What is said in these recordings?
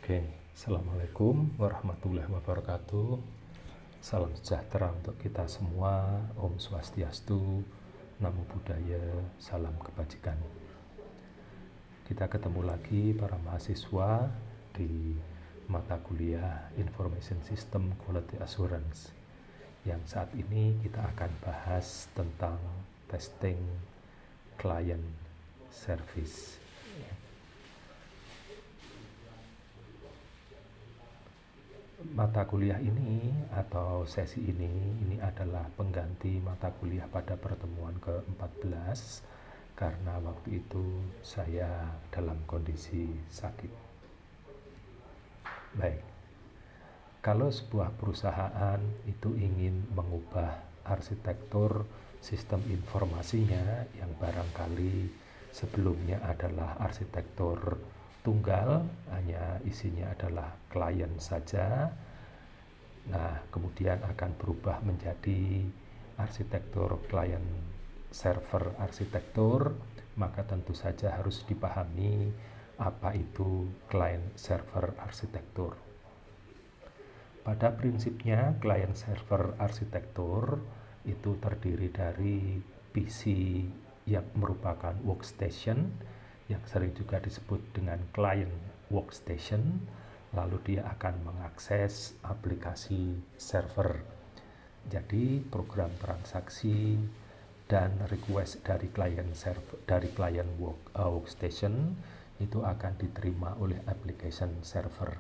Oke, Assalamualaikum warahmatullahi wabarakatuh. Salam sejahtera untuk kita semua. Om Swastiastu, Namo Buddhaya, salam kebajikan. Kita ketemu lagi para mahasiswa di mata kuliah Information System Quality Assurance, yang saat ini kita akan bahas tentang testing client service. Mata kuliah ini atau sesi ini adalah pengganti mata kuliah pada pertemuan ke-14 karena waktu itu saya dalam kondisi sakit. Baik, kalau sebuah perusahaan itu ingin mengubah arsitektur sistem informasinya yang barangkali sebelumnya adalah arsitektur tunggal, hanya isinya adalah klien saja. Nah, kemudian akan berubah menjadi arsitektur klien server arsitektur, maka tentu saja harus dipahami apa itu client server arsitektur. Pada prinsipnya, client server arsitektur itu terdiri dari PC yang merupakan workstation, yang sering juga disebut dengan client workstation, lalu dia akan mengakses aplikasi server. Jadi program transaksi dan request dari client server, dari client workstation itu akan diterima oleh application server.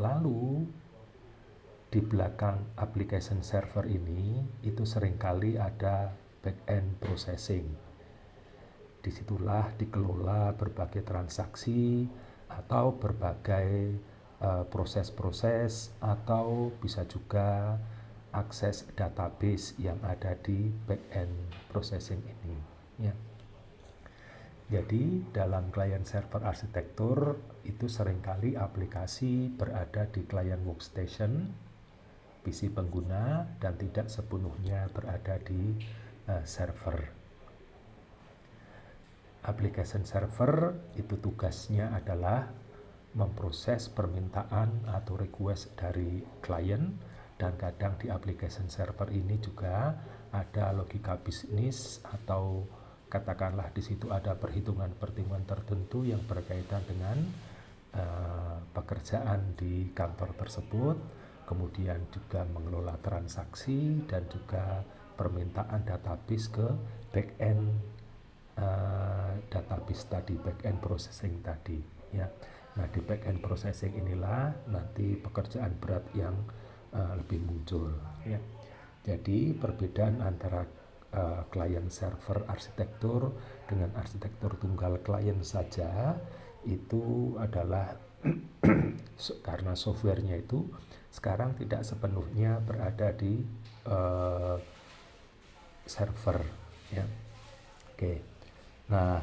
Lalu di belakang application server ini itu seringkali ada back-end processing. Disitulah dikelola berbagai transaksi atau berbagai proses-proses, atau bisa juga akses database yang ada di back-end processing ini, ya. Jadi dalam client server arsitektur itu seringkali aplikasi berada di client workstation, PC pengguna, dan tidak sepenuhnya berada di server. Application server itu tugasnya adalah memproses permintaan atau request dari klien, dan kadang di application server ini juga ada logika bisnis atau katakanlah di situ ada perhitungan-perhitungan tertentu yang berkaitan dengan pekerjaan di kantor tersebut, kemudian juga mengelola transaksi dan juga permintaan database ke back-end database tadi, back-end processing tadi, ya. Nah, di back-end processing inilah nanti pekerjaan berat yang lebih muncul, ya. Jadi perbedaan antara client server arsitektur dengan arsitektur tunggal klien saja itu adalah karena softwarenya itu sekarang tidak sepenuhnya berada di server, ya. Oke. Nah,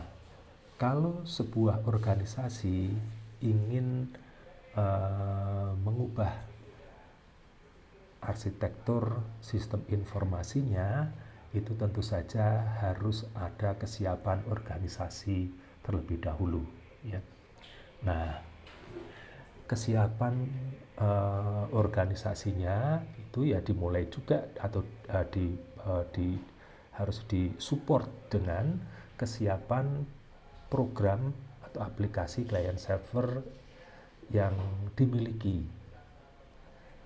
kalau sebuah organisasi ingin mengubah arsitektur sistem informasinya, itu tentu saja harus ada kesiapan organisasi terlebih dahulu, ya. Nah, kesiapan organisasinya itu ya dimulai juga atau harus disupport dengan kesiapan program atau aplikasi client server yang dimiliki.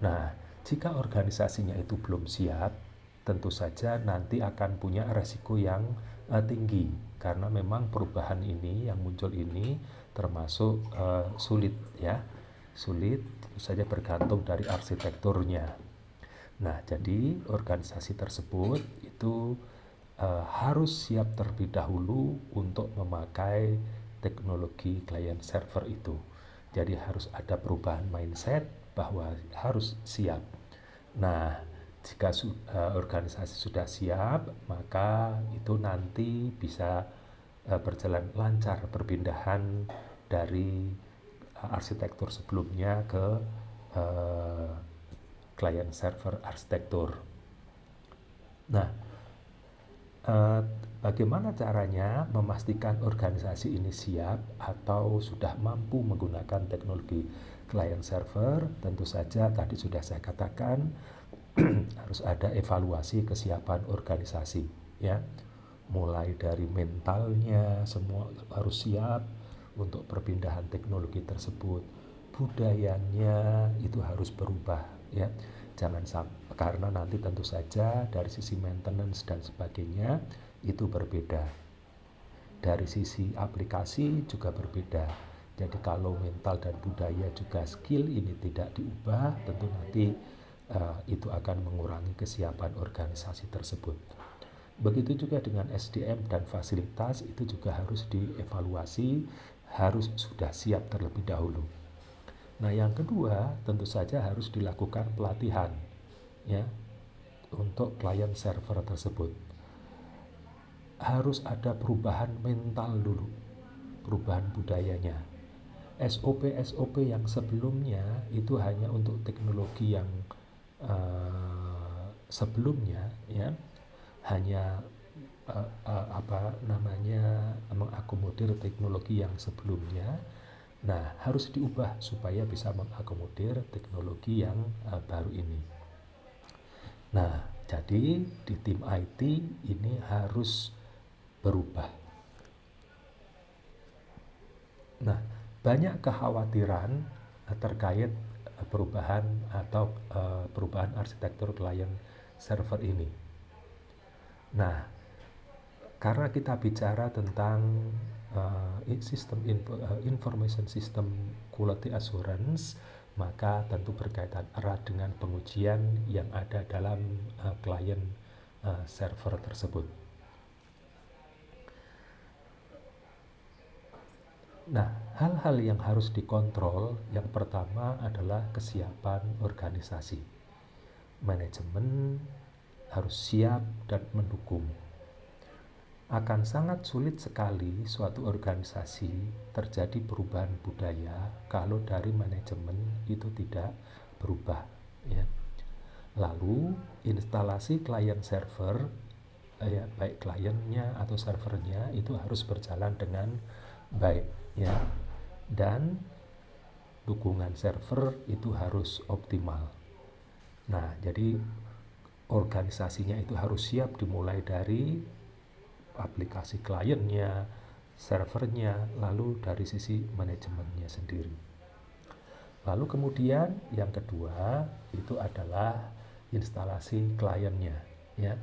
Nah, jika organisasinya itu belum siap, tentu saja nanti akan punya resiko yang tinggi, karena memang perubahan ini yang muncul ini termasuk sulit, ya. Sulit tentu saja bergantung dari arsitekturnya. Nah, jadi organisasi tersebut itu harus siap terlebih dahulu untuk memakai teknologi client server itu. Jadi harus ada perubahan mindset bahwa harus siap. Nah, jika organisasi sudah siap, maka itu nanti bisa berjalan lancar perpindahan dari arsitektur sebelumnya ke client server arsitektur. Nah, Bagaimana caranya memastikan organisasi ini siap atau sudah mampu menggunakan teknologi client server? Tentu saja tadi sudah saya katakan harus ada evaluasi kesiapan organisasi, ya. Mulai dari mentalnya semua harus siap untuk perpindahan teknologi tersebut. Budayanya itu harus berubah, ya. Jangan sampai, karena nanti tentu saja dari sisi maintenance dan sebagainya itu berbeda. Dari sisi aplikasi juga berbeda. Jadi kalau mental dan budaya juga skill ini tidak diubah, tentu nanti itu akan mengurangi kesiapan organisasi tersebut. Begitu juga dengan SDM dan fasilitas, itu juga harus dievaluasi, harus sudah siap terlebih dahulu. Nah, yang kedua tentu saja harus dilakukan pelatihan, ya, untuk klien server tersebut. Harus ada perubahan mental dulu, perubahan budayanya. SOP yang sebelumnya itu hanya untuk teknologi yang sebelumnya, ya, hanya mengakomodir teknologi yang sebelumnya. Nah, harus diubah supaya bisa mengakomodir teknologi yang baru ini. Nah, jadi di tim IT ini harus berubah. Nah, banyak kekhawatiran terkait perubahan atau perubahan arsitektur client server ini. Nah, karena kita bicara tentang sistem information system quality assurance, maka tentu berkaitan erat dengan pengujian yang ada dalam client server tersebut. Nah, hal-hal yang harus dikontrol yang pertama adalah kesiapan organisasi. Manajemen harus siap dan mendukung. Akan sangat sulit sekali suatu organisasi terjadi perubahan budaya kalau dari manajemen itu tidak berubah, ya. Lalu instalasi client server, ya, baik kliennya atau servernya itu harus berjalan dengan baik, ya, dan dukungan server itu harus optimal. Nah, jadi organisasinya itu harus siap dimulai dari aplikasi kliennya, servernya, lalu dari sisi manajemennya sendiri. Lalu kemudian yang kedua itu adalah instalasi kliennya, ya.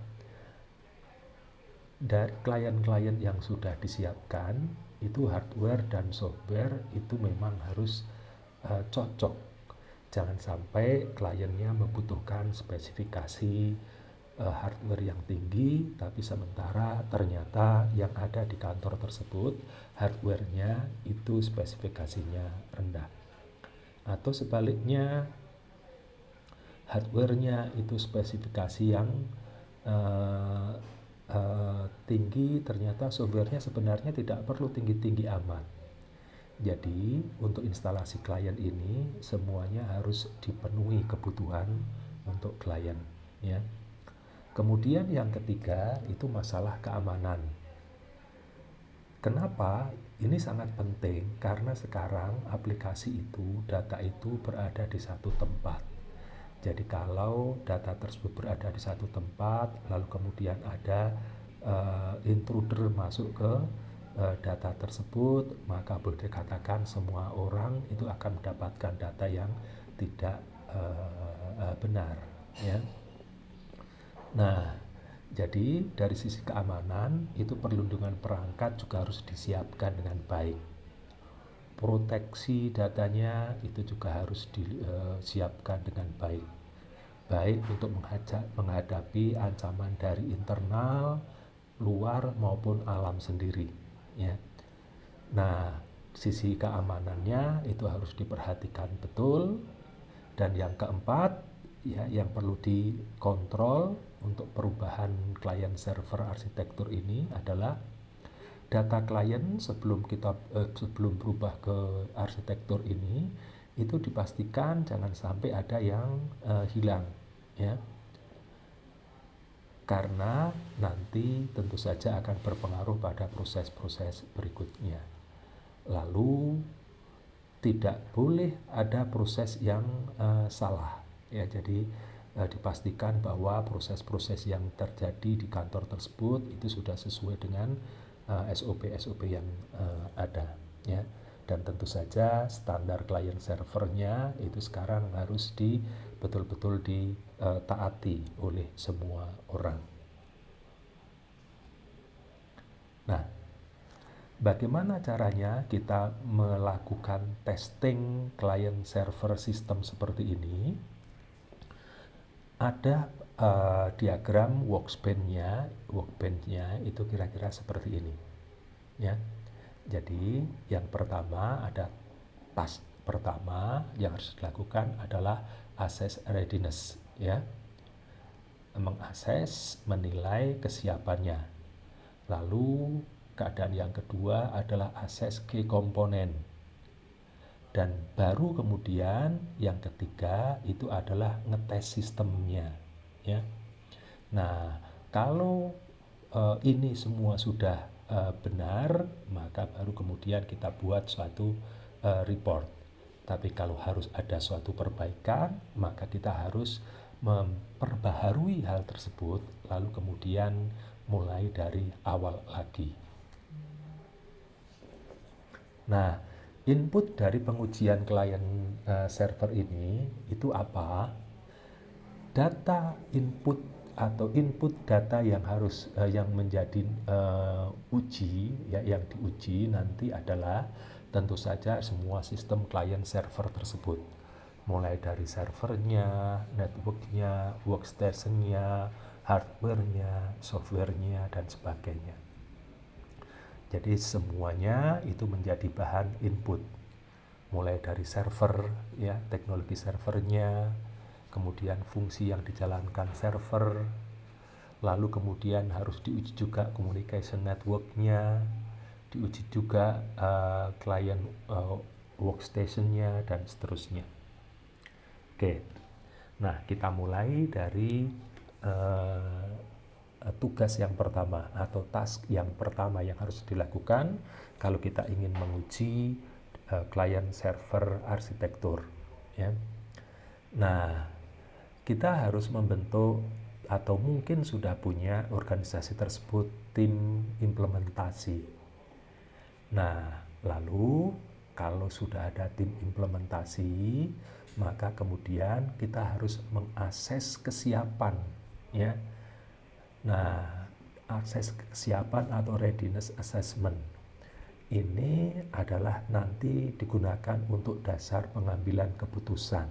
Dari klien-klien yang sudah disiapkan itu hardware dan software itu memang harus cocok. Jangan sampai kliennya membutuhkan spesifikasi hardware yang tinggi, tapi sementara ternyata yang ada di kantor tersebut hardware-nya itu spesifikasinya rendah. Atau sebaliknya, hardware-nya itu spesifikasi yang tinggi, ternyata software-nya sebenarnya tidak perlu tinggi-tinggi amat. Jadi untuk instalasi klien ini semuanya harus dipenuhi kebutuhan untuk klien, ya. Kemudian yang ketiga itu masalah keamanan. Kenapa? Ini sangat penting karena sekarang aplikasi itu, data itu berada di satu tempat. Jadi kalau data tersebut berada di satu tempat, lalu kemudian ada intruder masuk ke data tersebut, maka boleh dikatakan semua orang itu akan mendapatkan data yang tidak benar, ya. Nah, jadi dari sisi keamanan itu perlindungan perangkat juga harus disiapkan dengan baik. Proteksi datanya itu juga harus disiapkan dengan baik. Baik untuk menghadapi ancaman dari internal, luar maupun alam sendiri, ya. Nah, sisi keamanannya itu harus diperhatikan betul. Dan yang keempat, ya, yang perlu dikontrol untuk perubahan client server arsitektur ini adalah data klien sebelum berubah ke arsitektur ini itu dipastikan jangan sampai ada yang hilang, ya. karena nanti tentu saja akan berpengaruh pada proses-proses berikutnya. Lalu tidak boleh ada proses yang salah, ya. Jadi dipastikan bahwa proses-proses yang terjadi di kantor tersebut itu sudah sesuai dengan SOP-SOP yang ada, ya. Dan tentu saja standar client servernya itu sekarang harus betul-betul ditaati oleh semua orang. Nah, bagaimana caranya kita melakukan testing client server system seperti ini? Ada diagram workbench-nya itu kira-kira seperti ini, ya. Jadi yang pertama, ada task pertama yang harus dilakukan adalah assess readiness, ya. Mengakses, menilai kesiapannya. Lalu keadaan yang kedua adalah akses key komponen. Dan baru kemudian yang ketiga itu adalah ngetes sistemnya, ya. Nah, kalau ini semua sudah benar, maka baru kemudian kita buat suatu report. Tapi kalau harus ada suatu perbaikan, maka kita harus memperbaharui hal tersebut, lalu kemudian mulai dari awal lagi. Nah, input dari pengujian klien server ini itu apa? Data input atau input data yang harus yang menjadi uji, ya, yang diuji nanti adalah tentu saja semua sistem klien server tersebut, mulai dari servernya, networknya, workstation-nya, hardware-nya, software-nya, dan sebagainya. Jadi semuanya itu menjadi bahan input, mulai dari server, ya, teknologi servernya, kemudian fungsi yang dijalankan server, lalu kemudian harus diuji juga communication network-nya, diuji juga client workstation-nya, dan seterusnya. Oke, nah kita mulai dari tugas yang pertama atau task yang pertama yang harus dilakukan kalau kita ingin menguji client server arsitektur, ya. Nah, kita harus membentuk atau mungkin sudah punya organisasi tersebut tim implementasi. Nah, lalu kalau sudah ada tim implementasi, maka kemudian kita harus mengakses kesiapan, ya. Nah, akses kesiapan atau readiness assessment ini adalah nanti digunakan untuk dasar pengambilan keputusan.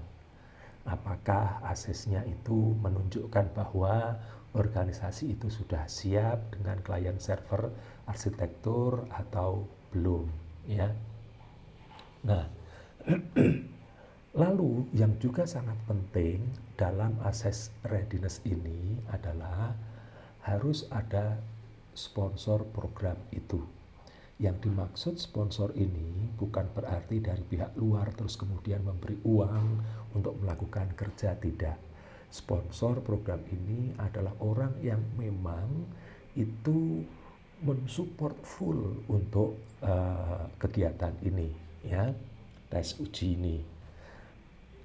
Apakah aksesnya itu menunjukkan bahwa organisasi itu sudah siap dengan client server arsitektur atau belum, ya. Nah, lalu yang juga sangat penting dalam akses readiness ini adalah harus ada sponsor program itu. Yang dimaksud sponsor ini bukan berarti dari pihak luar terus kemudian memberi uang untuk melakukan kerja, tidak. Sponsor program ini adalah orang yang memang itu mensupport full untuk kegiatan ini, ya, tes uji ini.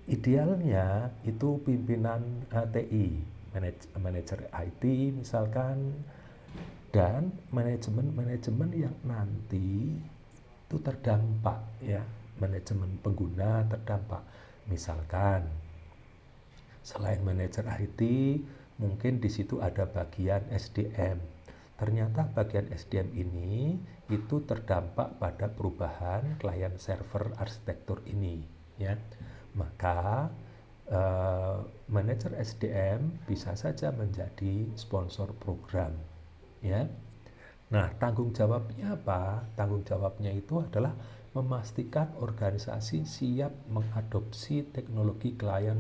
Idealnya itu pimpinan TI, manajer IT misalkan, dan manajemen yang nanti itu terdampak, ya, manajemen pengguna terdampak. Misalkan selain manajer IT, mungkin di situ ada bagian SDM. Ternyata bagian SDM ini itu terdampak pada perubahan client server arsitektur ini, ya. Maka manajer SDM bisa saja menjadi sponsor program, ya. Nah, tanggung jawabnya apa? Tanggung jawabnya itu adalah memastikan organisasi siap mengadopsi teknologi klien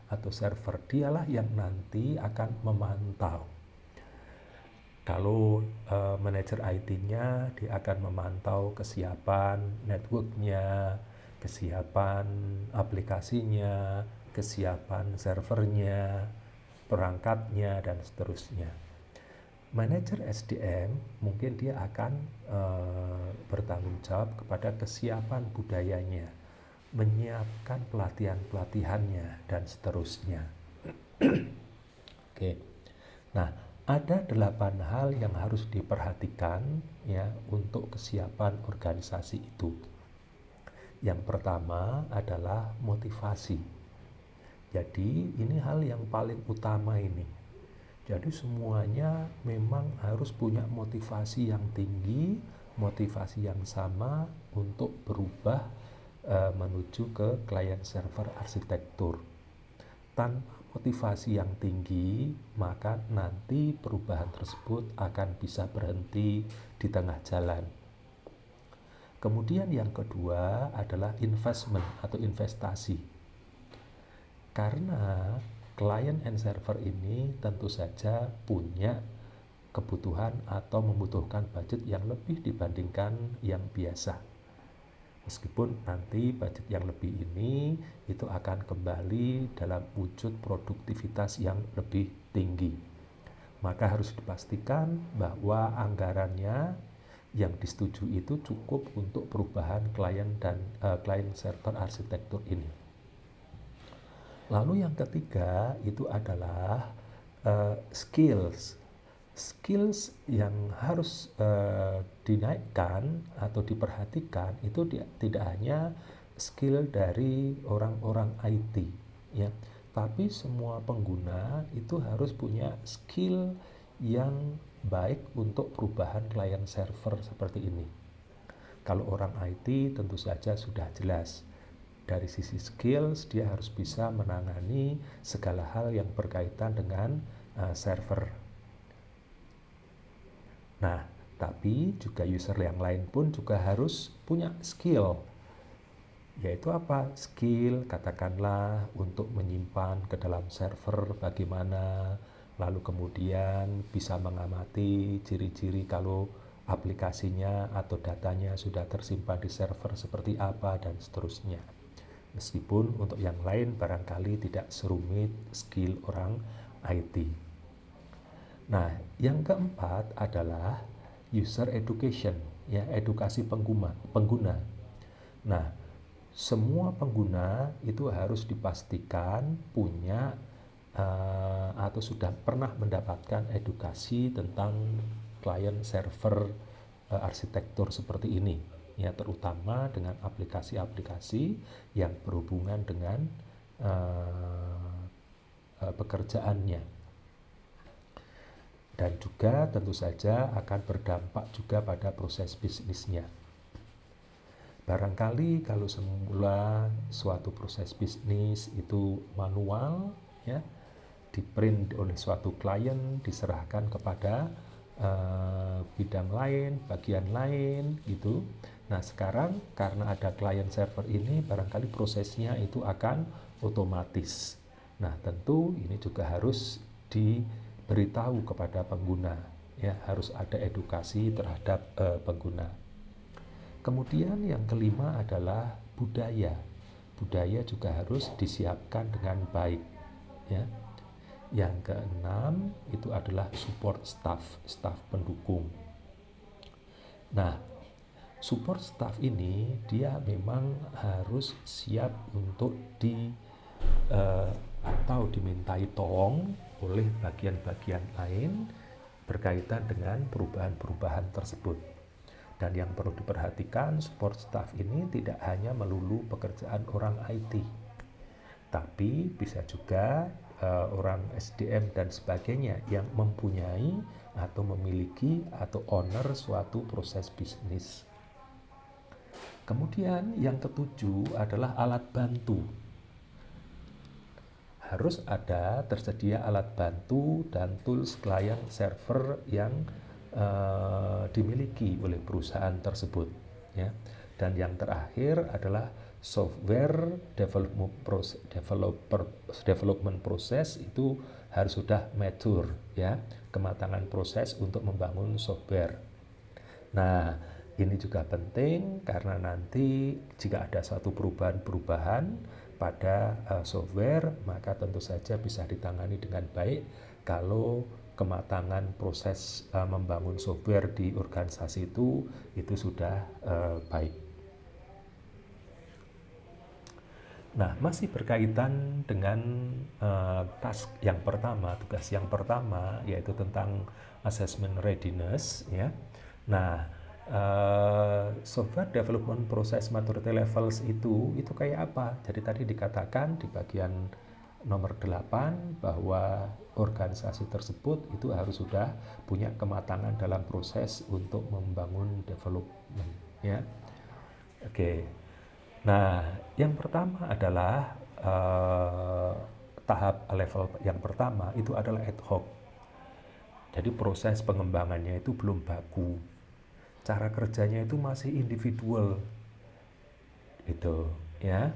atau server. Dialah yang nanti akan memantau. Kalau manajer IT-nya, dia akan memantau kesiapan networknya, kesiapan aplikasinya, kesiapan servernya, perangkatnya, dan seterusnya. Manajer SDM mungkin dia akan bertanggung jawab kepada kesiapan budayanya, menyiapkan pelatihan-pelatihannya, dan seterusnya. Oke. Nah, ada 8 hal yang harus diperhatikan ya untuk kesiapan organisasi itu. Yang pertama adalah motivasi. Jadi, ini hal yang paling utama ini. Jadi semuanya memang harus punya motivasi yang tinggi, motivasi yang sama untuk berubah menuju ke client server arsitektur. Tanpa motivasi yang tinggi, maka nanti perubahan tersebut akan bisa berhenti di tengah jalan. Kemudian yang kedua adalah investment atau investasi. Karena client and server ini tentu saja punya kebutuhan atau membutuhkan budget yang lebih dibandingkan yang biasa. Meskipun nanti budget yang lebih ini itu akan kembali dalam wujud produktivitas yang lebih tinggi. Maka harus dipastikan bahwa anggarannya yang disetujui itu cukup untuk perubahan klien dan client server arsitektur ini. Lalu yang ketiga itu adalah skills yang harus dinaikkan atau diperhatikan itu tidak hanya skill dari orang-orang IT ya, tapi semua pengguna itu harus punya skill yang baik untuk perubahan client server seperti ini. Kalau orang IT tentu saja sudah jelas. Dari sisi skills, dia harus bisa menangani segala hal yang berkaitan dengan server. Nah, tapi juga user yang lain pun juga harus punya skill. Yaitu apa? Skill katakanlah untuk menyimpan ke dalam server bagaimana, lalu kemudian bisa mengamati ciri-ciri kalau aplikasinya atau datanya sudah tersimpan di server seperti apa dan seterusnya. Meskipun untuk yang lain barangkali tidak serumit skill orang IT. Nah, yang keempat adalah user education, ya, edukasi pengguna. Nah, semua pengguna itu harus dipastikan punya atau sudah pernah mendapatkan edukasi tentang client server arsitektur seperti ini. Ya, terutama dengan aplikasi-aplikasi yang berhubungan dengan pekerjaannya, dan juga tentu saja akan berdampak juga pada proses bisnisnya. Barangkali kalau semula suatu proses bisnis itu manual ya, diprint oleh suatu klien, diserahkan kepada bidang lain, bagian lain gitu. Nah, sekarang karena ada client server ini, barangkali prosesnya itu akan otomatis. Nah, tentu ini juga harus diberitahu kepada pengguna, ya, harus ada edukasi terhadap pengguna. Kemudian yang kelima adalah budaya. Budaya juga harus disiapkan dengan baik, ya. Yang keenam itu adalah support staff pendukung. Nah, support staff ini dia memang harus siap untuk atau dimintai tolong oleh bagian-bagian lain berkaitan dengan perubahan-perubahan tersebut. Dan yang perlu diperhatikan, support staff ini tidak hanya melulu pekerjaan orang IT, tapi bisa juga orang SDM dan sebagainya yang mempunyai atau memiliki atau owner suatu proses bisnis. Kemudian yang ketujuh adalah alat bantu. Harus ada tersedia alat bantu dan tools client server yang dimiliki oleh perusahaan tersebut, ya. Dan yang terakhir adalah software development process itu harus sudah mature, ya, kematangan proses untuk membangun software. Nah, ini juga penting karena nanti jika ada suatu perubahan pada software, maka tentu saja bisa ditangani dengan baik kalau kematangan proses membangun software di organisasi itu sudah baik. Nah, masih berkaitan dengan tugas yang pertama, yaitu tentang assessment readiness, ya. Nah, software development process maturity levels itu kayak apa? Jadi tadi dikatakan di bagian nomor 8 bahwa organisasi tersebut itu harus sudah punya kematangan dalam proses untuk membangun development, ya. Oke. Nah, yang pertama adalah tahap level yang pertama itu adalah ad hoc. Jadi proses pengembangannya itu belum baku. Cara kerjanya itu masih individual. Itu, ya.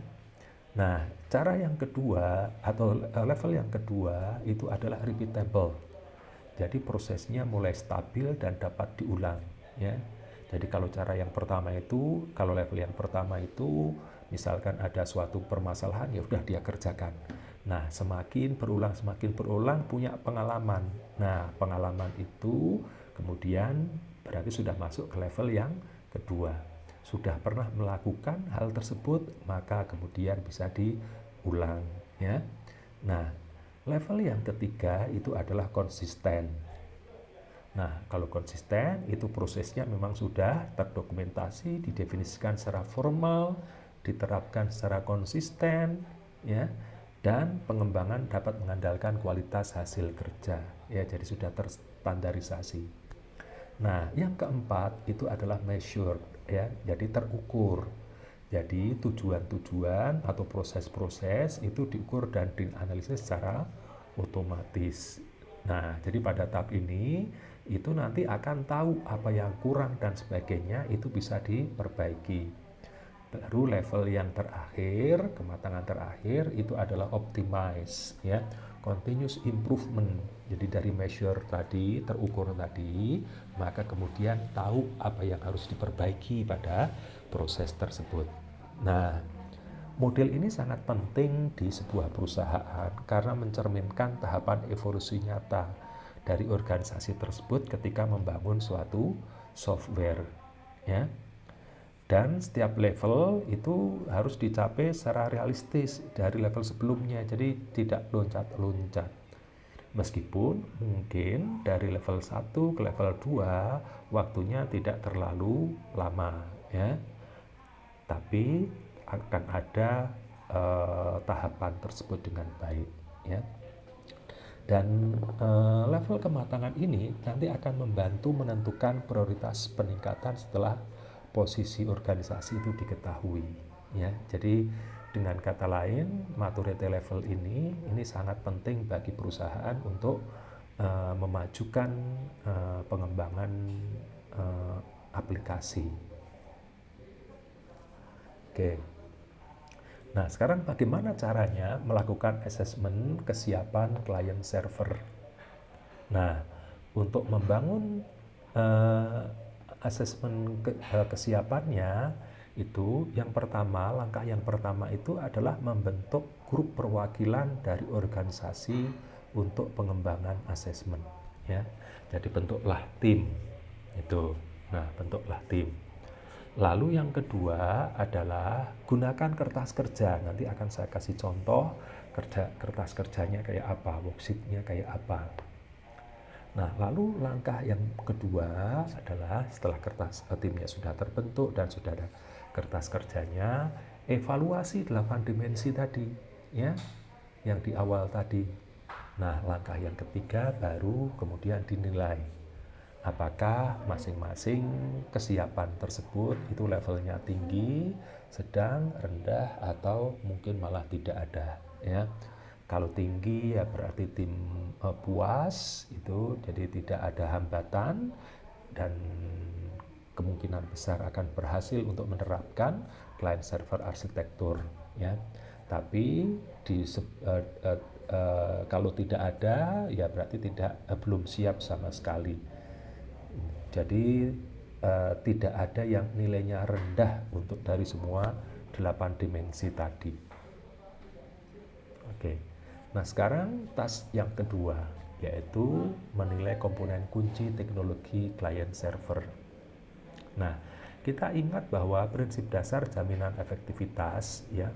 Nah, cara yang kedua atau level yang kedua itu adalah repeatable. Jadi prosesnya mulai stabil dan dapat diulang, ya. Jadi kalau cara yang pertama itu, kalau level yang pertama itu, misalkan ada suatu permasalahan, ya udah dia kerjakan. Nah, semakin berulang punya pengalaman. Nah, pengalaman itu kemudian berarti sudah masuk ke level yang kedua. Sudah pernah melakukan hal tersebut, maka kemudian bisa diulang, ya. Nah, level yang ketiga itu adalah konsisten. Nah, kalau konsisten itu prosesnya memang sudah terdokumentasi, didefinisikan secara formal, diterapkan secara konsisten, ya, dan pengembangan dapat mengandalkan kualitas hasil kerja, ya, jadi sudah terstandarisasi. Nah, yang keempat itu adalah measured, ya, jadi terukur. Jadi tujuan-tujuan atau proses-proses itu diukur dan dianalisis secara otomatis. Nah, jadi pada tahap ini itu nanti akan tahu apa yang kurang dan sebagainya, itu bisa diperbaiki. Baru level yang terakhir, kematangan terakhir itu adalah optimize, ya, continuous improvement. Jadi dari measure tadi, terukur tadi, maka kemudian tahu apa yang harus diperbaiki pada proses tersebut. Nah, model ini sangat penting di sebuah perusahaan karena mencerminkan tahapan evolusi nyata dari organisasi tersebut ketika membangun suatu software, ya. Dan setiap level itu harus dicapai secara realistis dari level sebelumnya, jadi tidak loncat-loncat. Meskipun mungkin dari level 1 ke level 2 waktunya tidak terlalu lama, ya. Tapi akan ada tahapan tersebut dengan baik, ya. Dan level kematangan ini nanti akan membantu menentukan prioritas peningkatan setelah posisi organisasi itu diketahui, ya. Jadi dengan kata lain, maturity level ini sangat penting bagi perusahaan untuk memajukan pengembangan aplikasi. Oke. Nah, sekarang bagaimana caranya melakukan assessment kesiapan client server? Nah, untuk membangun assessment kesiapannya itu langkah yang pertama itu adalah membentuk grup perwakilan dari organisasi untuk pengembangan assessment, ya. Jadi bentuklah tim itu. Nah, bentuklah tim. Lalu yang kedua adalah gunakan kertas kerja. Nanti akan saya kasih contoh kertas kerjanya kayak apa, worksheet-nya kayak apa. Nah, lalu langkah yang kedua adalah setelah timnya sudah terbentuk dan sudah ada kertas kerjanya, evaluasi 8 dimensi tadi, ya, yang di awal tadi. Nah, langkah yang ketiga baru kemudian dinilai apakah masing-masing kesiapan tersebut itu levelnya tinggi, sedang, rendah, atau mungkin malah tidak ada, ya. Kalau tinggi ya berarti tim puas itu, jadi tidak ada hambatan dan kemungkinan besar akan berhasil untuk menerapkan client server arsitektur, ya. Tapi kalau tidak ada ya berarti belum siap sama sekali. Jadi tidak ada yang nilainya rendah untuk dari semua 8 dimensi tadi. Oke. Nah, sekarang task yang kedua. yaitu menilai komponen kunci teknologi client server. Nah, kita ingat bahwa prinsip dasar jaminan efektivitas ya,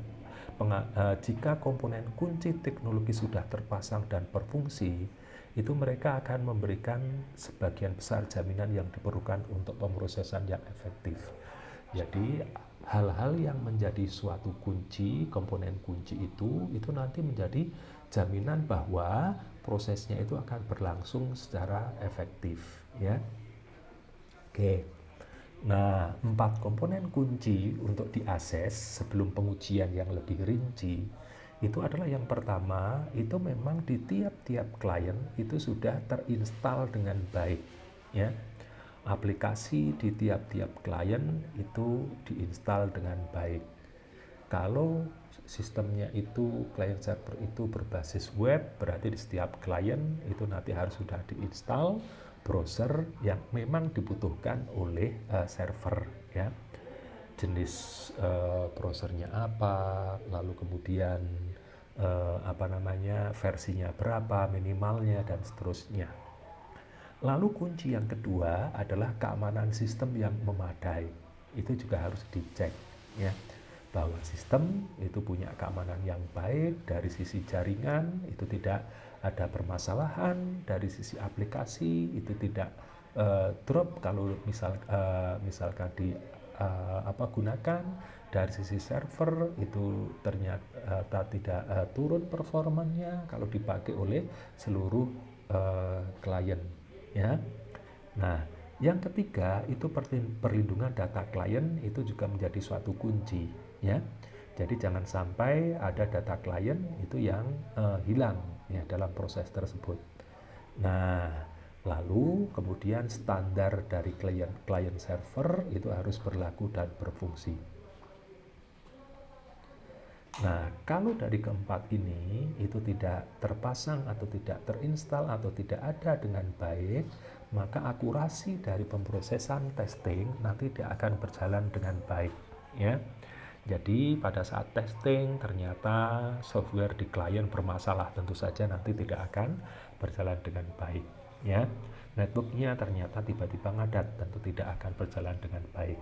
jika komponen kunci teknologi sudah terpasang dan berfungsi, itu mereka akan memberikan sebagian besar jaminan yang diperlukan untuk pemrosesan yang efektif. Jadi hal-hal yang menjadi suatu kunci, komponen kunci itu nanti menjadi jaminan bahwa prosesnya itu akan berlangsung secara efektif ya. Oke. Nah, 4 komponen kunci untuk diakses sebelum pengujian yang lebih rinci itu adalah yang pertama, itu memang di tiap-tiap klien itu sudah terinstal dengan baik ya. Aplikasi di tiap-tiap klien itu diinstal dengan baik. Kalau sistemnya itu client server itu berbasis web, berarti di setiap klien itu nanti harus sudah diinstal browser yang memang dibutuhkan oleh server ya. Jenis browsernya apa, lalu kemudian versinya berapa minimalnya dan seterusnya. Lalu kunci yang kedua adalah keamanan sistem yang memadai. Itu juga harus dicek ya, bahwa sistem itu punya keamanan yang baik dari sisi jaringan, itu tidak ada permasalahan, dari sisi aplikasi itu tidak drop kalau misalkan gunakan, dari sisi server itu ternyata tidak turun performanya kalau dipakai oleh seluruh klien ya. Nah, yang ketiga itu perlindungan data klien itu juga menjadi suatu kunci ya. Jadi jangan sampai ada data klien itu yang hilang ya dalam proses tersebut. Nah, lalu kemudian standar dari klien server itu harus berlaku dan berfungsi. Nah, kalau dari keempat ini itu tidak terpasang atau tidak terinstal atau tidak ada dengan baik, maka akurasi dari pemrosesan testing nanti tidak akan berjalan dengan baik ya. Jadi pada saat testing ternyata software di klien bermasalah, tentu saja nanti tidak akan berjalan dengan baik ya. Networknya ternyata tiba-tiba ngadat, tentu tidak akan berjalan dengan baik.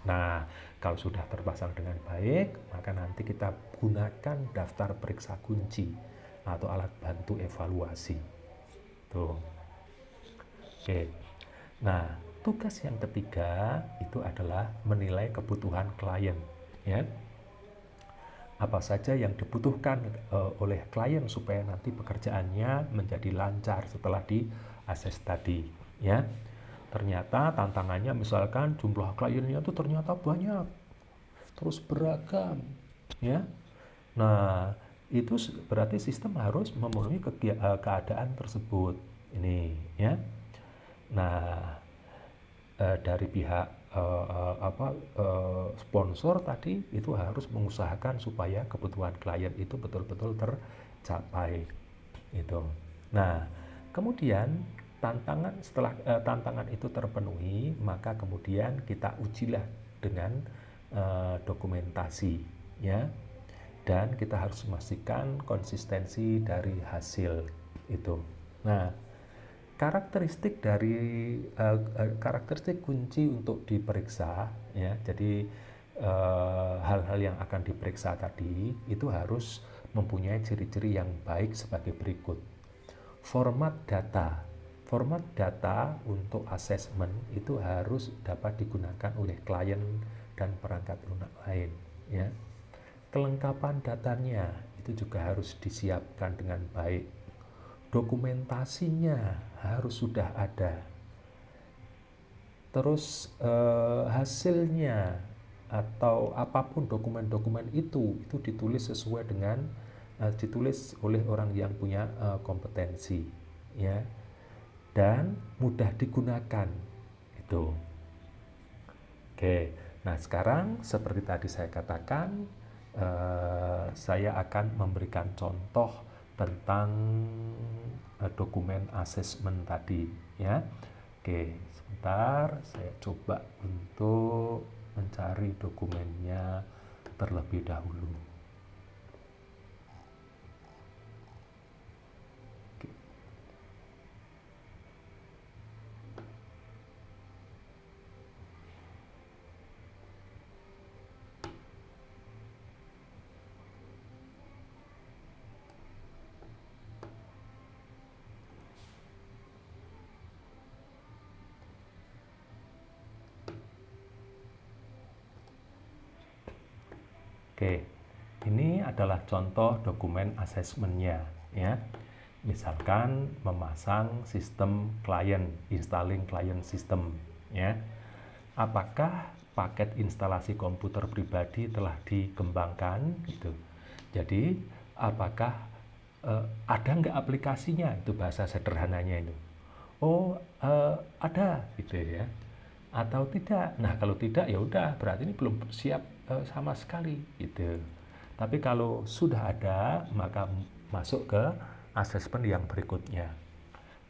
Nah, kalau sudah terpasang dengan baik, maka nanti kita gunakan daftar periksa kunci atau alat bantu evaluasi. Tuh. Oke. Nah, tugas yang ketiga itu adalah menilai kebutuhan klien, ya. Apa saja yang dibutuhkan oleh klien supaya nanti pekerjaannya menjadi lancar setelah di-assess tadi, ya. Ternyata tantangannya misalkan jumlah kliennya itu ternyata banyak, terus beragam ya. Nah, itu berarti sistem harus memenuhi keadaan tersebut ini ya. Nah, dari pihak sponsor tadi itu harus mengusahakan supaya kebutuhan klien itu betul-betul tercapai itu. Nah, kemudian setelah tantangan itu terpenuhi, maka kemudian kita ujilah dengan dokumentasi ya, dan kita harus memastikan konsistensi dari hasil itu. Nah, karakteristik kunci untuk diperiksa ya, jadi hal-hal yang akan diperiksa tadi itu harus mempunyai ciri-ciri yang baik sebagai berikut. Format data untuk asesmen itu harus dapat digunakan oleh klien dan perangkat lunak lain ya. Kelengkapan datanya itu juga harus disiapkan dengan baik. Dokumentasinya harus sudah ada. Terus hasilnya atau apapun dokumen-dokumen itu ditulis sesuai dengan ditulis oleh orang yang punya kompetensi ya, dan mudah digunakan itu. Oke, nah sekarang seperti tadi saya katakan, saya akan memberikan contoh tentang dokumen asesmen tadi ya. Oke, sebentar saya coba untuk mencari dokumennya terlebih dahulu. Oke. Oke, ini adalah contoh dokumen asesmennya ya. Misalkan memasang sistem klien, installing client system ya. Apakah paket instalasi komputer pribadi telah dikembangkan gitu. Jadi apakah ada nggak aplikasinya, itu bahasa sederhananya itu. Oh, ada gitu ya. Atau tidak. Nah, kalau tidak ya udah berarti ini belum siap sama sekali gitu. Tapi kalau sudah ada, maka masuk ke asesmen yang berikutnya.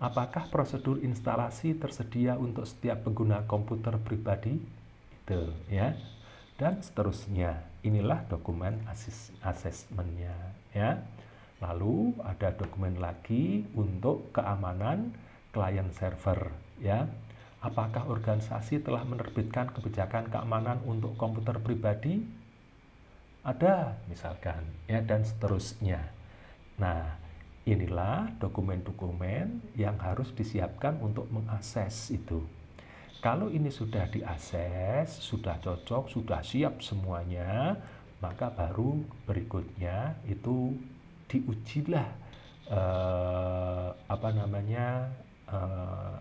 Apakah prosedur instalasi tersedia untuk setiap pengguna komputer pribadi? Itu ya. Dan seterusnya. Inilah dokumen asesmennya ya. Lalu ada dokumen lagi untuk keamanan klien server ya. Apakah organisasi telah menerbitkan kebijakan keamanan untuk komputer pribadi? Ada misalkan ya, dan seterusnya. Nah, inilah dokumen-dokumen yang harus disiapkan untuk mengakses itu. Kalau ini sudah diakses, sudah cocok, sudah siap semuanya, maka baru berikutnya itu diujilah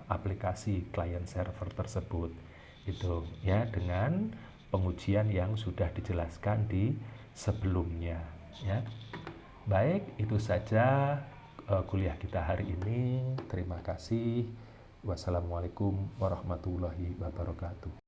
aplikasi client server tersebut itu ya, dengan pengujian yang sudah dijelaskan di sebelumnya ya. Baik, itu saja kuliah kita hari ini. Terima kasih. Wassalamualaikum warahmatullahi wabarakatuh.